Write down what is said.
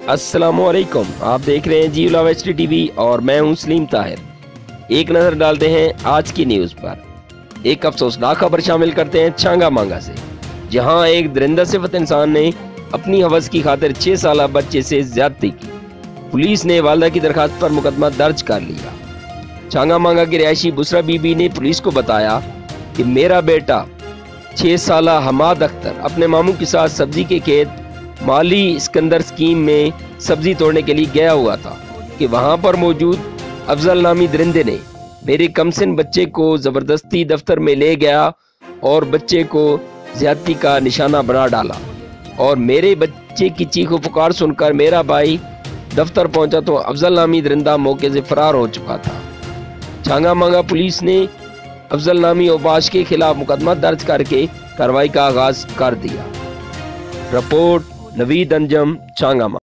अस्सलामुअलैकुम, आप देख रहे हैं जियो HD टीवी और मैं हूं सलीम ताहिर। एक नज़र डालते हैं आज की न्यूज़ पर। एक अफसोसनाक खबर शामिल करते हैं छांगा मांगा से, जहां एक दरिंदा सिफत इंसान ने अपनी हवस की खातिर 6 साल बच्चे से ज्यादती की। पुलिस ने वालिदा की दरखास्त पर मुकदमा दर्ज कर लिया। छांगा मांगा की रिहायशी बुसरा बीबी ने पुलिस को बताया कि मेरा बेटा 6 साल हमाद अख्तर अपने मामू के साथ सब्जी के खेत माली सिकंदर स्कीम में सब्जी तोड़ने के लिए गया हुआ था कि वहां पर मौजूद अफजल नामी दरिंदे ने मेरे कमसिन बच्चे को जबरदस्ती दफ्तर में ले गया और बच्चे को ज्यादती का निशाना बना डाला। और मेरे बच्चे की चीखो पुकार सुनकर मेरा भाई दफ्तर पहुंचा तो अफजल नामी दरिंदा मौके से फरार हो चुका था। छांगा मांगा पुलिस ने अफजल नामी ओबाश के खिलाफ मुकदमा दर्ज करके कार्रवाई का आगाज कर दिया। रिपोर्ट नवीद अंजम, छांगा मांगा।